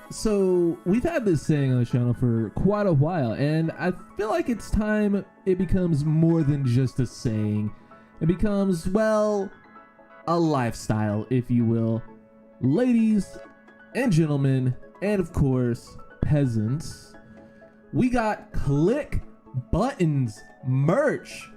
So we've had this saying on the channel for quite a while, and I feel like it's time it becomes more than just a saying. It becomes, well, a lifestyle, if you will. Ladies and gentlemen, and of course, peasants, we got Click Buttons merch.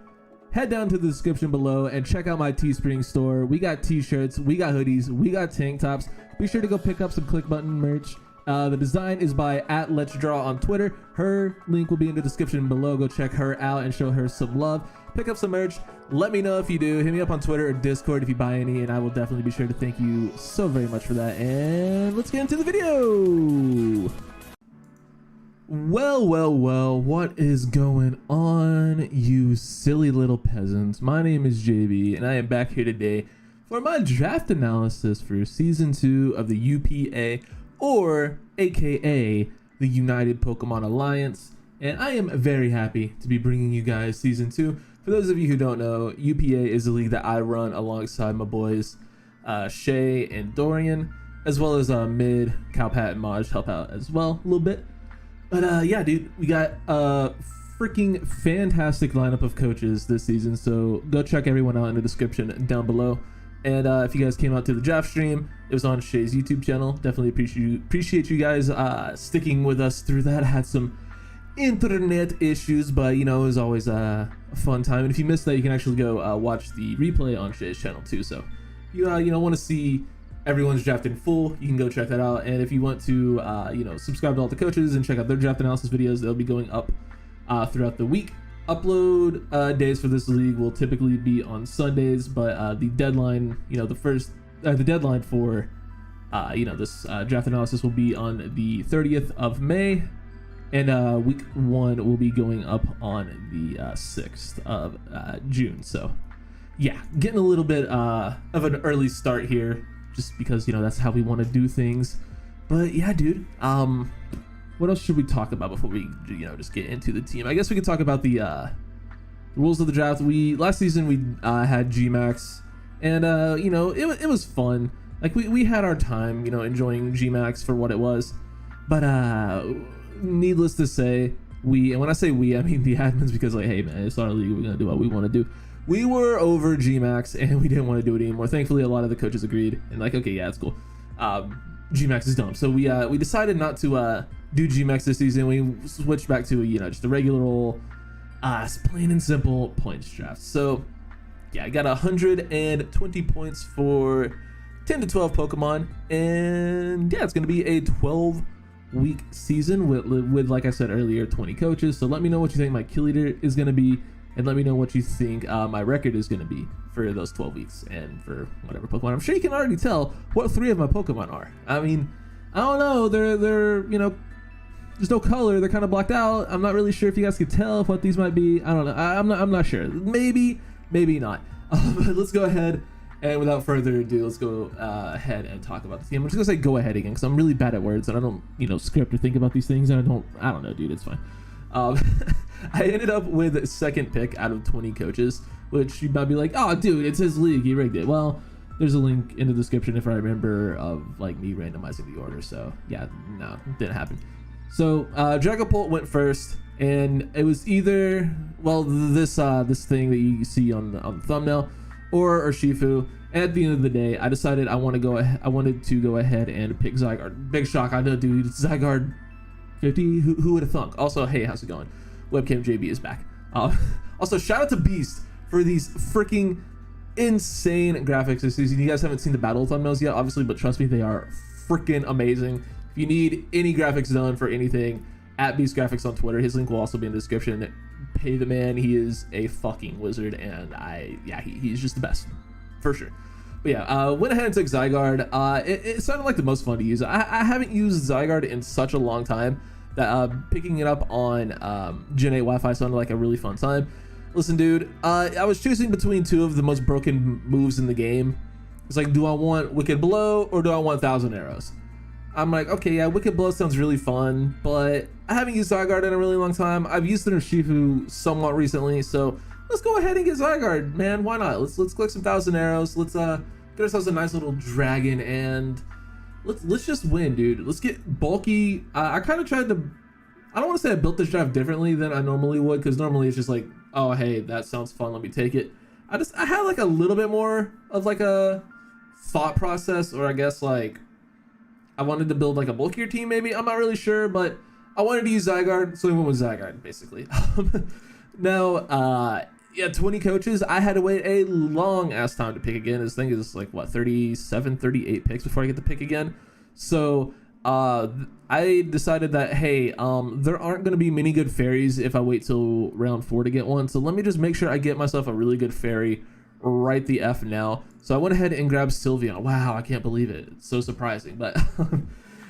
Head down to the description below and check out my Teespring store. We got t-shirts, we got hoodies, we got tank tops. Be sure to go pick up some Click Button merch. The design is by @Let'sDraw on Twitter. Her link will be in the description below. Go check her out and show her some love. Pick up some merch. Let me know if you do. Hit me up on Twitter or Discord if you buy any, and I will definitely be sure to thank you so very much for that. And let's get into the video. Well, what is going on, you silly little peasants? My name is JB, and I am back here today for my draft analysis for Season 2 of the UPA, or aka the United Pokemon Alliance, and I am very happy to be bringing you guys Season 2. For those of you who don't know, UPA is a league that I run alongside my boys Shay and Dorian, as well as Mid, Cowpat, and Maj help out as well a little bit. But yeah, dude, we got a freaking fantastic lineup of coaches this season, so go check everyone out in the description down below. And if you guys came out to the draft stream, it was on Shay's YouTube channel. Definitely appreciate you guys sticking with us through that. I had some internet issues, but you know, it was always a fun time. And if you missed that, you can actually go watch the replay on Shay's channel too. So you want to see everyone's draft in full, you can go check that out. And if you want to subscribe to all the coaches and check out their draft analysis videos, they'll be going up throughout the week. Upload days for this league will typically be on Sundays, but the deadline, the deadline for this draft analysis will be on the 30th of May, and week 1 will be going up on the 6th of June. So yeah, getting a little bit of an early start here, just because that's how we want to do things. But yeah, dude, what else should we talk about before we just get into the team? I guess we could talk about the rules of the draft. Last season we had Gmax, and it was fun. Like we had our time enjoying Gmax for what it was. But needless to say, and when I say we, I mean the admins, because like, hey man, it's our league, we're gonna do what we want to do. We were over Gmax and we didn't want to do it anymore. Thankfully, a lot of the coaches agreed and like, okay, yeah, it's cool. Gmax is dumb, so we decided not to do Gmax this season. We switched back to just a regular old plain and simple points draft. So yeah, I got 120 points for 10 to 12 Pokemon, and yeah, it's gonna be a 12-week season with like I said earlier, 20 coaches. So let me know what you think my kill leader is gonna be, and let me know what you think my record is gonna be for those 12 weeks and for whatever Pokemon. I'm sure you can already tell what 3 of my Pokemon are. I mean, I don't know, they're there's no color, they're kind of blocked out. I'm not really sure if you guys could tell what these might be. I don't know, I'm not sure. Maybe not. But let's go ahead, and without further ado, let's go ahead and talk about the team. I'm just gonna say go ahead again because I'm really bad at words and I don't script or think about these things, and I don't know, dude, it's fine. I ended up with second pick out of 20 coaches, which you might be like, oh dude, it's his league, he rigged it. Well, there's a link in the description if I remember of like me randomizing the order. So yeah, no, it didn't happen. So Dragapult went first, and it was either this thing that you see on the thumbnail or Urshifu. And at the end of the day, I decided I wanted to go ahead and pick Zygarde. Big shock, I know, dude. Zygarde 50. Who would have thunk? Also, hey, how's it going? Webcam JB is back. Also, shout out to Beast for these freaking insane graphics this season. You guys haven't seen the battle thumbnails yet, obviously, but trust me, they are freaking amazing. If you need any graphics done for anything, @Beast Graphics on Twitter. His link will also be in the description. Pay the man. He is a fucking wizard, and he's just the best for sure. But yeah, went ahead and took Zygarde. It sounded like the most fun to use. I haven't used Zygarde in such a long time that picking it up on Gen 8 Wi-Fi sounded like a really fun time. Listen, dude, I was choosing between 2 of the most broken moves in the game. It's like, do I want Wicked Blow or do I want Thousand Arrows? I'm like, okay, yeah, Wicked Blow sounds really fun, but I haven't used Zygarde in a really long time. I've used the Urshifu somewhat recently, so let's go ahead and get Zygarde, man. Why not? Let's collect some Thousand Arrows. Let's get ourselves a nice little dragon, and let's just win, dude. Let's get bulky. I kind of tried to. I don't want to say I built this draft differently than I normally would, because normally it's just like, oh hey, that sounds fun, let me take it. I had like a little bit more of like a thought process, or I guess like I wanted to build like a bulkier team maybe. I'm not really sure, but I wanted to use Zygarde, so we went with Zygarde basically. Now, yeah, 20 coaches. I had to wait a long ass time to pick again. This thing is like what, 37, 38 picks before I get to pick again. So I decided that, hey, there aren't going to be many good fairies if I wait till round 4 to get one. So let me just make sure I get myself a really good fairy right the F now. So I went ahead and grabbed Sylveon. Wow, I can't believe it. It's so surprising. But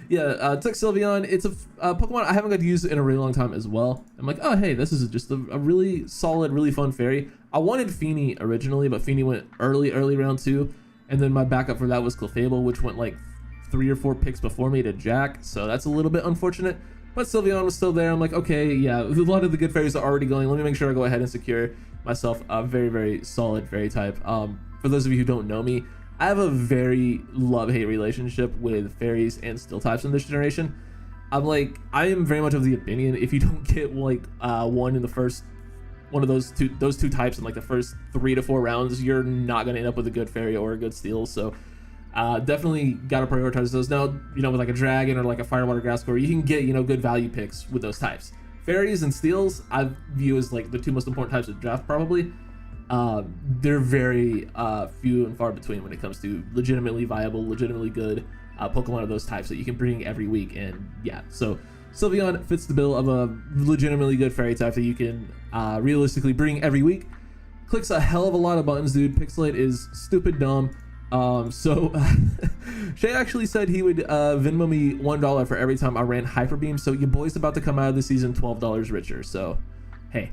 yeah, took Sylveon. It's a Pokemon I haven't got to use in a really long time as well. I'm like, oh, hey, this is just a really solid, really fun fairy. I wanted Feeny originally, but Feeny went early round 2. And then my backup for that was Clefable, which went like 3 or 4 picks before me to Jack. So that's a little bit unfortunate. But Sylveon was still there. I'm like, okay, yeah, a lot of the good fairies are already going. Let me make sure I go ahead and secure myself a very, very solid fairy type. For those of you who don't know me, I have a very love-hate relationship with fairies and steel types in this generation. I am very much of the opinion, if you don't get like one of those two types in like the first 3 to 4 rounds, you're not going to end up with a good fairy or a good steel. So definitely got to prioritize those. Now, you know, with like a dragon or like a firewater grass core, you can get, you know, good value picks with those types. Fairies and steels I view as like the 2 most important types of draft probably. They're very few and far between when it comes to legitimately viable, legitimately good Pokemon of those types that you can bring every week. And yeah, so Sylveon fits the bill of a legitimately good fairy type that you can realistically bring every week. Clicks a hell of a lot of buttons, dude. Pixelate is stupid dumb. So Shay actually said he would Venmo me $1 for every time I ran Hyper Beam. So your boy's about to come out of the season $12 richer. So hey,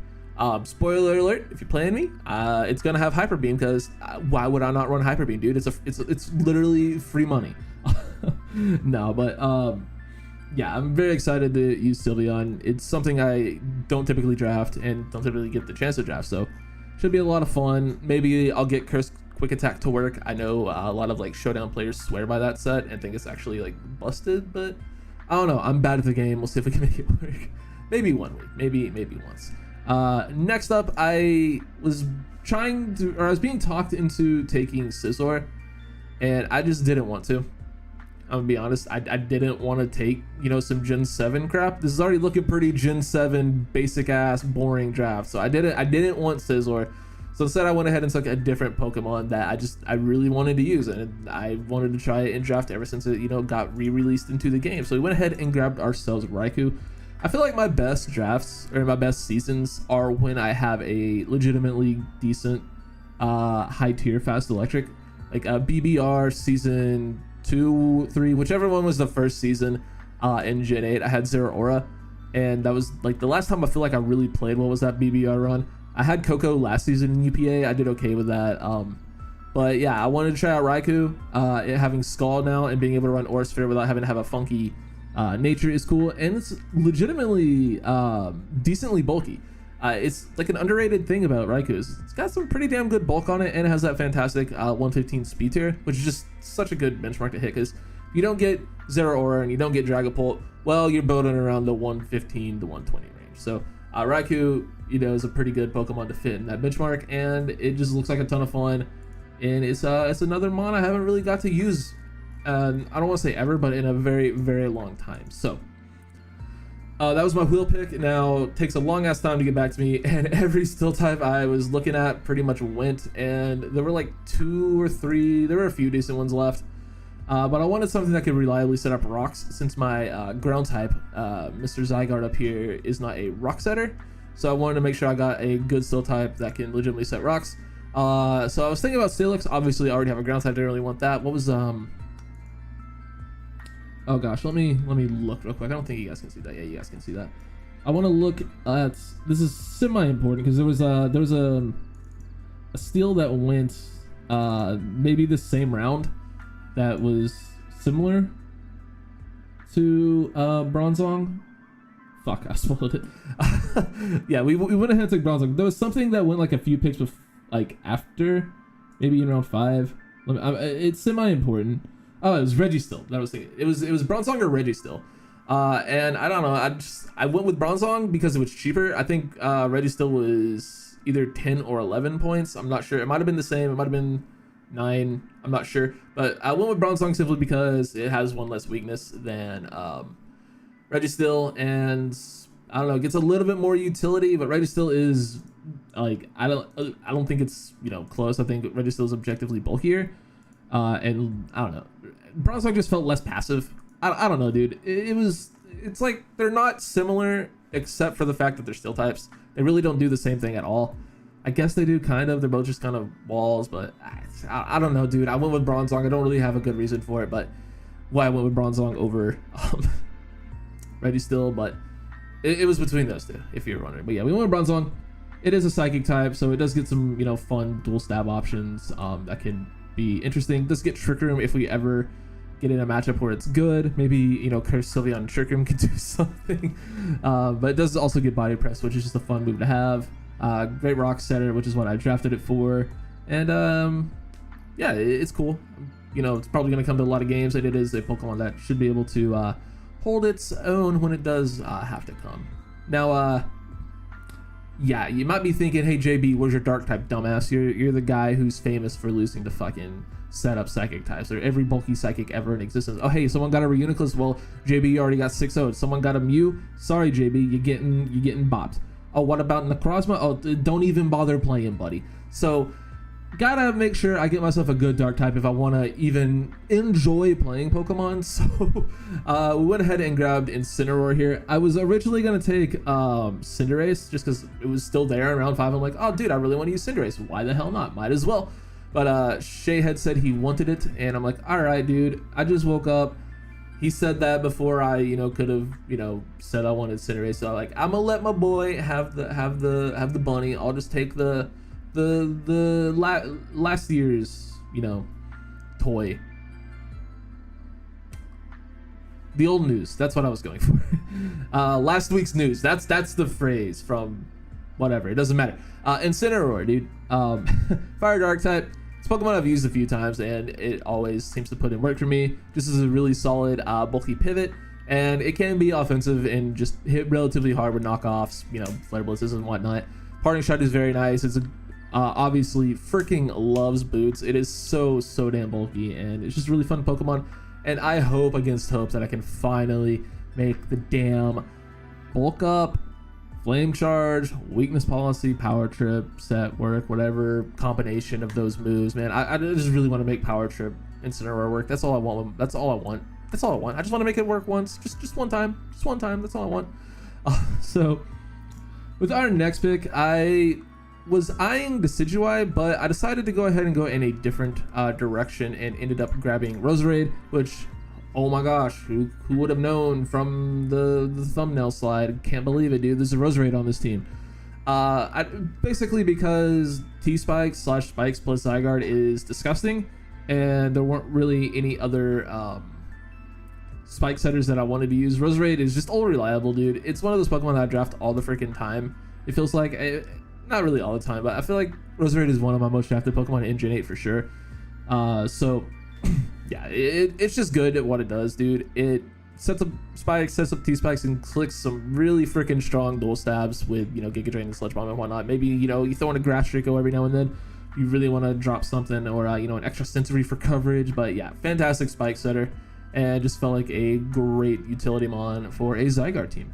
spoiler alert, if you're playing me, it's gonna have Hyper Beam, because why would I not run Hyper Beam, dude? It's literally free money. No, but yeah, I'm very excited to use Sylveon. It's something I don't typically draft and don't typically get the chance to draft, so should be a lot of fun. Maybe I'll get Curse Quick Attack to work. I know a lot of like Showdown players swear by that set and think it's actually like busted, but I don't know. I'm bad at the game. We'll see if we can make it work. Maybe one week, maybe once. Next up, I was being talked into taking Scizor, and I just didn't want to. I'm gonna be honest, I didn't want to take, you know, some Gen 7 crap. This is already looking pretty Gen 7 basic ass boring draft, so I didn't want Scizor. So instead I went ahead and took a different Pokemon that I really wanted to use, and I wanted to try it in draft ever since it, you know, got re-released into the game. So we went ahead and grabbed ourselves Raikou. I feel like my best drafts or my best seasons are when I have a legitimately decent high tier fast electric, like BBR season 2, 3, whichever one was the first season in Gen 8. I had Zeraora, and that was like the last time I feel like I really played what was that BBR run. I had Coco last season in UPA. I did okay with that. But yeah, I wanted to try out Raikou. It having Scald now and being able to run Aura Sphere without having to have a funky nature is cool, and it's legitimately decently bulky. It's like an underrated thing about Raikou is it's got some pretty damn good bulk on it, and it has that fantastic 115 speed tier, which is just such a good benchmark to hit, because if you don't get Zeraora and you don't get Dragapult, well, you're building around the 115 to 120 range. So Raikou, you know, is a pretty good Pokemon to fit in that benchmark, and it just looks like a ton of fun. And it's another mon I haven't really got to use, I don't want to say ever, but in a very, very long time. So that was my wheel pick. Now it takes a long ass time to get back to me, and every steel type I was looking at pretty much went, and there were like 2 or 3, there were a few decent ones left. But I wanted something that could reliably set up rocks, since my ground type, Mr. Zygarde up here, is not a rock setter. So I wanted to make sure I got a good steel type that can legitimately set rocks. So I was thinking about Steelix. Obviously I already have a ground type, didn't really want that. What was oh gosh, let me look real quick. I don't think you guys can see that. Yeah, you guys can see that. I want to look at, this is semi-important, because there was a steel that went maybe the same round that was similar to Bronzong. Fuck, I swallowed it. Yeah, we went ahead and took Bronzong. There was something that went like a few picks like after, maybe in round 5. It's semi-important. Oh, it was Registeel. That was thinking. It was Bronzong or Registeel. And I don't know. I went with Bronzong because it was cheaper. I think Registeel was either 10 or 11 points. I'm not sure. It might have been the same. It might have been 9. I'm not sure. But I went with Bronzong simply because it has one less weakness than Registeel, and I don't know, it gets a little bit more utility, but Registeel is like I don't think it's, you know, close. I think Registeel is objectively bulkier, and I don't know. Bronzong just felt less passive. I don't know, dude. It's like they're not similar except for the fact that they're steel types. They really don't do the same thing at all. I guess they do kind of. They're both just kind of walls, but I don't know, dude. I went with Bronzong. I don't really have a good reason for it, but why I went with Bronzong over Registeel, but it was between those two, if you're wondering. But yeah, we went with Bronzong. It is a psychic type, so it does get some, you know, fun dual stab options that can be interesting. It does get Trick Room if we ever get in a matchup where it's good. Maybe, you know, Curse Sylveon and Trick Room could do something. But it does also get Body Press, which is just a fun move to have. Great Rock Setter, which is what I drafted it for. And yeah, it's cool. You know, it's probably going to come to a lot of games, and it is a Pokemon that should be able to hold its own when it does have to come. Now, yeah, you might be thinking, hey, JB, where's your dark type, dumbass? You're the guy who's famous for losing to fucking set up psychic types, or every bulky psychic ever in existence. Oh, hey, someone got a Reuniclus. Well, JB, you already got 6-0'd. Someone got a Mew. Sorry, JB, you're getting bopped. Oh, what about Necrozma? Oh, don't even bother playing, buddy. So gotta make sure I get myself a good dark type if I want to even enjoy playing Pokemon. So we went ahead and grabbed Incineroar here. I was originally gonna take Cinderace just because it was still there in round 5. I'm like, oh dude, I really want to use Cinderace. Why the hell not? Might as well. But Shay had said he wanted it, and I'm like, all right, dude. I just woke up. He said that before I, you know, could have, you know, said I wanted Cinderace. So I'm like, I'm gonna let my boy have the bunny. I'll just take the last year's, you know, toy. The old news. That's what I was going for. Last week's news. That's the phrase from whatever. It doesn't matter. Incineroar, dude. Fire dark type. It's Pokemon I've used a few times, and it always seems to put in work for me. Just as a really solid bulky pivot, and it can be offensive and just hit relatively hard with knockoffs, you know, Flare Blitzes and whatnot. Parting Shot is very nice. It's a obviously freaking loves boots. It is so damn bulky, and it's just really fun Pokemon. And I hope against hopes that I can finally make the damn bulk up, flame charge, weakness policy, power trip set work, whatever combination of those moves, man. I just really want to make power trip Incineroar work. That's all I want. That's all I want. That's all I want. I just want to make it work once, just one time, That's all I want. So with our next pick, I was eyeing Decidueye, but I decided to go ahead and go in a different direction and ended up grabbing Roserade, which, oh my gosh, who would have known from the thumbnail slide? Can't believe it, dude. There's a Roserade on this team. Basically because T-Spikes / Spikes plus Zygarde is disgusting, and there weren't really any other Spike setters that I wanted to use. Roserade is just all reliable, dude. It's one of those Pokemon that I draft all the freaking time. It feels like, not really all the time, but I feel like Roserade is one of my most drafted Pokemon in Gen 8 for sure. So yeah, it's just good at what it does, dude. It sets up spikes, sets up T-Spikes, and clicks some really freaking strong dual stabs with, you know, Giga Drain and Sludge Bomb and whatnot. Maybe, you know, you throw in a Grass Draco every now and then. You really want to drop something, or, you know, an extra sensory for coverage. But yeah, fantastic spike setter, and just felt like a great utility mon for a Zygarde team.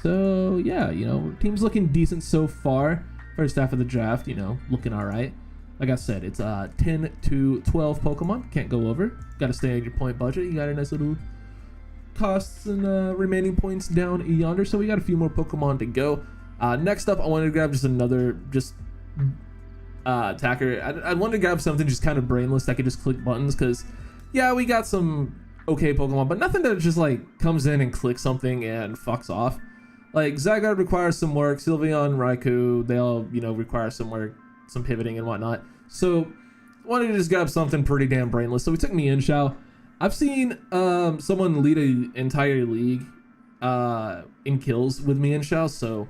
So yeah, you know, team's looking decent so far. First half of the draft, you know, looking all right. Like I said, it's 10 to 12 Pokemon. Can't go over. Got to stay on your point budget. You got a nice little costs and remaining points down yonder. So we got a few more Pokemon to go. Next up, I wanted to grab just another attacker. I wanted to grab something just kind of brainless that could just click buttons, because yeah, we got some okay Pokemon, but nothing that just like comes in and clicks something and fucks off. Like Zygarde requires some work, Sylveon, Raikou, they all, you know, require some work, some pivoting and whatnot. So wanted to just grab something pretty damn brainless. So we took Mienshao. I've seen someone lead an entire league in kills with Mienshao, so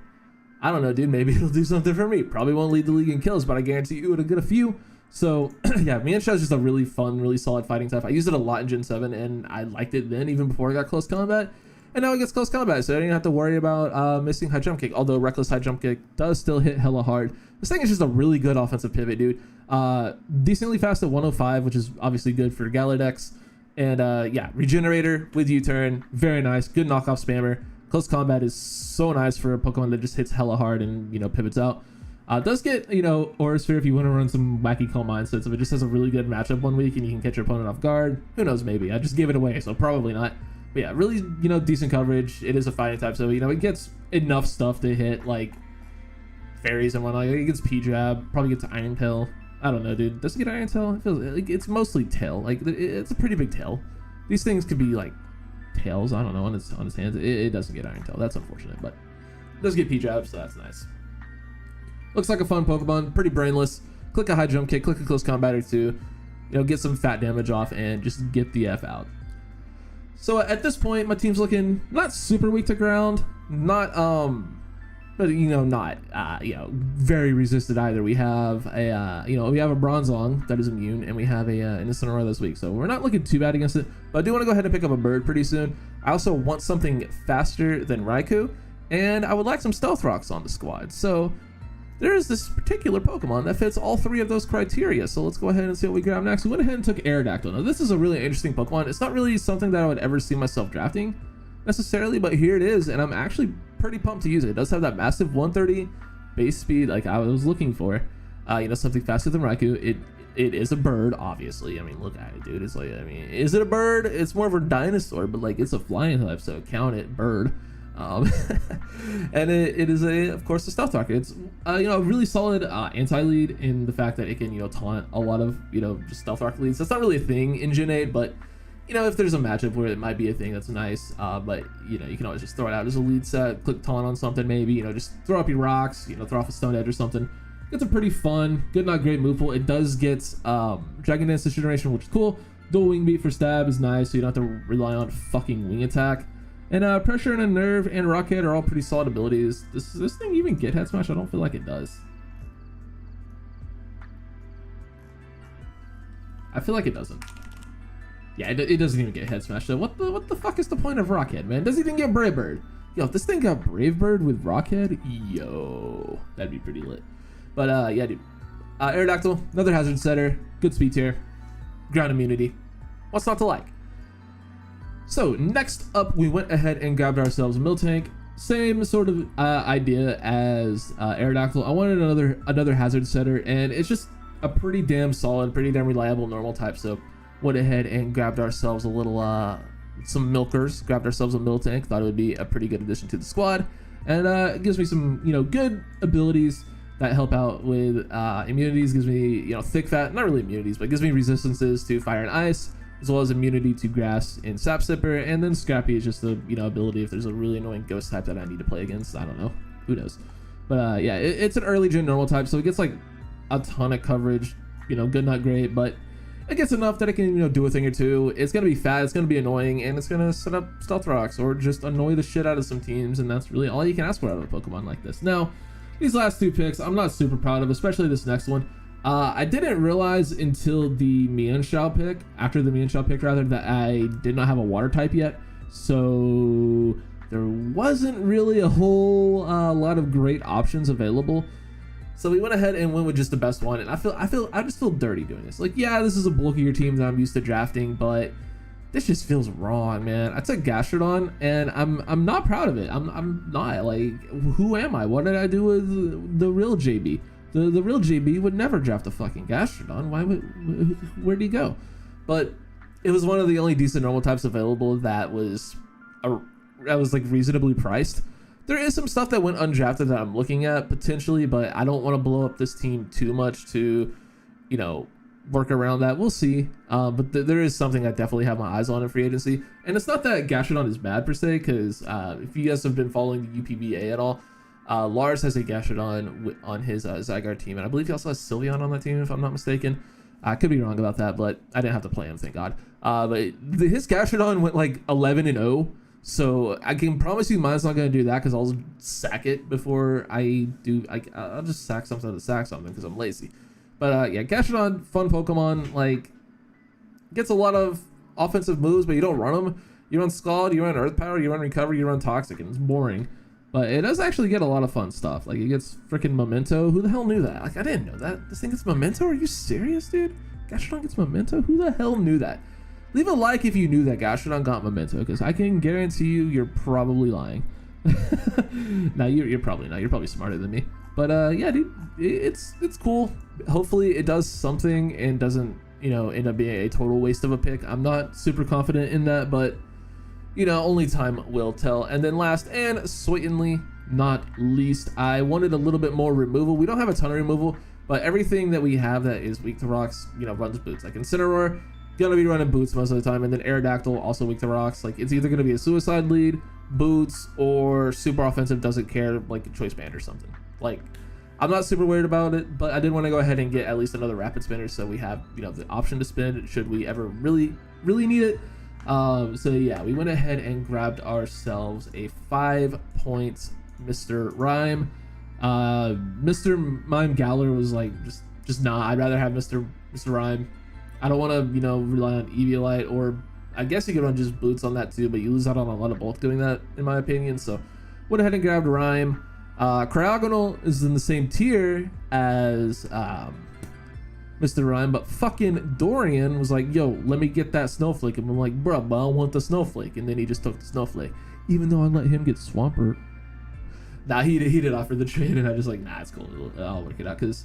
I don't know, dude, maybe it'll do something for me. Probably won't lead the league in kills, but I guarantee you it'll get a few. So yeah, Mienshao is just a really fun, really solid fighting type. I used it a lot in Gen 7 and I liked it then, even before I got close combat. And now it gets close combat, so I didn't have to worry about missing high jump kick. Although reckless high jump kick does still hit hella hard. This thing is just a really good offensive pivot, dude. Decently fast at 105, which is obviously good for Galar decks. And yeah, Regenerator with U-turn, very nice. Good knockoff spammer. Close combat is so nice for a Pokemon that just hits hella hard and, you know, pivots out. Does get, you know, Aura Sphere if you want to run some wacky calm mindsets. If it just has a really good matchup one week and you can catch your opponent off guard, who knows, maybe. I just gave it away, so probably not. But yeah, really, you know, decent coverage. It is a fighting type, so, you know, it gets enough stuff to hit, like, fairies and whatnot. It gets P-Jab, probably gets Iron Tail. I don't know, dude. Does it get Iron Tail? It feels like it's mostly tail. Like, it's a pretty big tail. These things could be, like, tails, I don't know, on its hands. It doesn't get Iron Tail. That's unfortunate, but it does get P-Jab, so that's nice. Looks like a fun Pokemon, pretty brainless. Click a high jump kick, click a close combat or two, you know, get some fat damage off and just get the F out. So at this point, my team's looking not super weak to ground, not but you know, not you know, very resisted either. We have a you know, we have a Bronzong that is immune, and we have a an Incineroar this week, so we're not looking too bad against it. But I do want to go ahead and pick up a bird pretty soon. I also want something faster than Raikou, and I would like some Stealth Rocks on the squad. So there is this particular Pokemon that fits all three of those criteria, so let's go ahead and see what we grab next. We went ahead and took Aerodactyl. Now this is a really interesting Pokemon. It's not really something that I would ever see myself drafting necessarily, but here it is, and I'm actually pretty pumped to use it. It does have that massive 130 base speed like I was looking for. You know, something faster than Raikou. It is a bird, obviously. I mean, look at it, dude. It's like, I mean, is it a bird? It's more of a dinosaur, but like it's a flying type, so count it, bird. And it is of course a Stealth Rock. It's you know, a really solid anti-lead in the fact that it can, you know, taunt a lot of, you know, just Stealth Rock leads. That's not really a thing in Gen 8, but you know, if there's a matchup where it might be a thing, that's nice. But you know, you can always just throw it out as a lead set, click taunt on something, maybe, you know, just throw up your rocks, you know, throw off a Stone Edge or something. It's a pretty fun, good not great move pool. It does get Dragon Dance this generation, which is cool. Dual Wing Beat for stab is nice, so you don't have to rely on fucking wing attack. And Pressure and a Nerve and Rocket are all pretty solid abilities. Does this thing even get Head Smash? I don't feel like it does. I feel like it doesn't. Yeah, it doesn't even get Head Smash. So what the fuck is the point of Rockhead, man? Does it even get Brave Bird? Yo, if this thing got Brave Bird with Rockhead, yo, that'd be pretty lit. But yeah, dude. Aerodactyl, another hazard setter, good speed tier, ground immunity. What's not to like? So next up, we went ahead and grabbed ourselves a Miltank. Same sort of idea as Aerodactyl. I wanted another hazard setter, and it's just a pretty damn solid, pretty damn reliable normal type. So went ahead and grabbed ourselves a little some milkers. Grabbed ourselves a Miltank. Thought it would be a pretty good addition to the squad, and it gives me some, you know, good abilities that help out with immunities. Gives me, you know, thick fat, not really immunities, but gives me resistances to fire and ice, as well as immunity to grass and sap sipper. And then Scrappy is just the, you know, ability if there's a really annoying ghost type that I need to play against. I don't know, who knows. But yeah, it's an early gen normal type, so it gets like a ton of coverage, you know, good not great, but it gets enough that it can, you know, do a thing or two. It's gonna be fat, it's gonna be annoying, and it's gonna set up Stealth Rocks or just annoy the shit out of some teams, and that's really all you can ask for out of a Pokemon like this. Now, these last two picks I'm not super proud of, especially this next one. I didn't realize until the Mienshao pick, after the Mienshao pick rather, that I did not have a water type yet. So there wasn't really a whole lot of great options available. So we went ahead and went with just the best one, and I just feel dirty doing this. Like, yeah, this is a bulkier team that I'm used to drafting, but this just feels wrong, man. I took Gastrodon, and I'm not proud of it. I'm not. Like, who am I? What did I do with the real JB? The real JB would never draft a fucking Gastrodon. Where'd he go? But it was one of the only decent normal types available that was like reasonably priced. There is some stuff that went undrafted that I'm looking at potentially, but I don't want to blow up this team too much to, you know, work around that. We'll see. But there is something I definitely have my eyes on in free agency. And it's not that Gastrodon is bad per se, because if you guys have been following the UPBA at all, Lars has a Gastrodon on his Zygarde team, and I believe he also has Sylveon on that team, if I'm not mistaken. I could be wrong about that, but I didn't have to play him, thank God. But his Gastrodon went like 11-0. So I can promise you mine's not going to do that, because I'll sack it before I do. I'll just sack something to sack something because I'm lazy. But yeah, Gastrodon, fun Pokemon, like, gets a lot of offensive moves, but you don't run them. You run Scald, you run Earth Power, you run Recover, you run Toxic, and it's boring. But it does actually get a lot of fun stuff. Like, it gets freaking Memento. Who the hell knew that? Like, I didn't know that. This thing gets Memento? Are you serious, dude? Gastrodon gets Memento? Who the hell knew that? Leave a like if you knew that Gastrodon got Memento, because I can guarantee you you're probably lying. No, you're probably not. You're probably smarter than me. But yeah, dude, it's cool. Hopefully it does something and doesn't, you know, end up being a total waste of a pick. I'm not super confident in that, but you know, only time will tell. And then last and certainly not least, I wanted a little bit more removal. We don't have a ton of removal, but everything that we have that is weak to rocks, you know, runs boots. Like Incineroar, gonna be running boots most of the time, and then Aerodactyl, also weak to rocks. Like, it's either gonna be a suicide lead, boots, or super offensive, doesn't care, like a choice band or something. Like, I'm not super worried about it, but I did want to go ahead and get at least another rapid spinner, so we have, you know, the option to spin should we ever really need it. So yeah, we went ahead and grabbed ourselves a 5 points Mr. Rhyme. Mr. Mime Galler was like, just nah, I'd rather have Mr. Rhyme. I don't want to, you know, rely on Eviolite, or I guess you could run just boots on that too, but you lose out on a lot of bulk doing that, in my opinion. So went ahead and grabbed Rhyme. Cryogonal is in the same tier as Mr. Rhyme, but fucking Dorian was like, yo, let me get that Snowflake. And I'm like, bruh, but I want the Snowflake. And then he just took the Snowflake, even though I let him get Swampert. Nah, he did offer the trade, and I just like, nah, it's cool, I'll work it out, because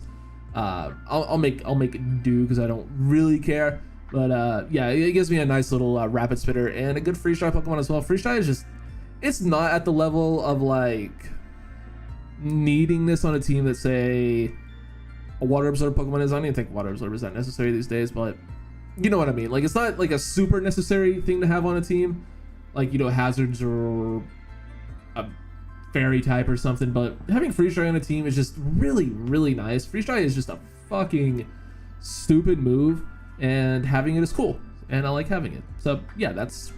I'll make it do, because I don't really care. But yeah, it gives me a nice little rapid spitter and a good freeze dry Pokemon as well. Freeze dry is just, it's not at the level of like needing this on a team that, say, a water absorb Pokemon is. I don't even think water absorb is that necessary these days, but you know what I mean. Like, it's not like a super necessary thing to have on a team, like, you know, hazards or a fairy type or something. But having freeze dry on a team is just really nice. Freeze dry is just a fucking stupid move, and having it is cool, and I like having it. So yeah, that's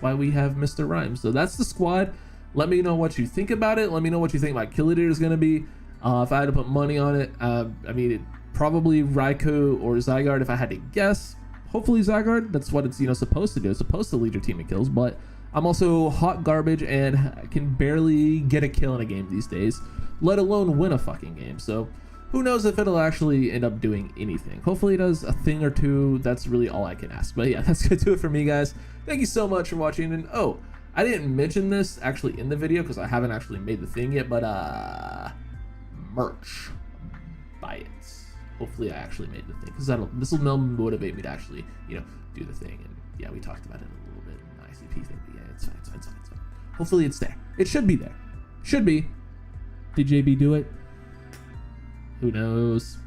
why we have Mr. Rhyme. So that's the squad. Let me know what you think about it. Let me know what you think my kill leader is going to be. If I had to put money on it, I mean, probably Raikou or Zygarde if I had to guess. Hopefully Zygarde. That's what it's, you know, supposed to do. It's supposed to lead your team in kills, but I'm also hot garbage and can barely get a kill in a game these days, let alone win a fucking game. So who knows if it'll actually end up doing anything. Hopefully it does a thing or two. That's really all I can ask. But yeah, that's gonna do it for me, guys. Thank you so much for watching. And oh, I didn't mention this actually in the video because I haven't actually made the thing yet, but merch, buy it. Hopefully I actually made the thing, because this will motivate me to actually, you know, do the thing. And yeah, we talked about it a little bit in the ICP thing, but yeah, it's fine. Hopefully it's there. It should be there. Should be. Did JB do it? Who knows?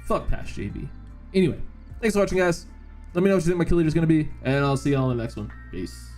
Fuck past JB. Anyway, thanks for watching, guys. Let me know what you think my kill leader is going to be, and I'll see y'all in the next one. Peace.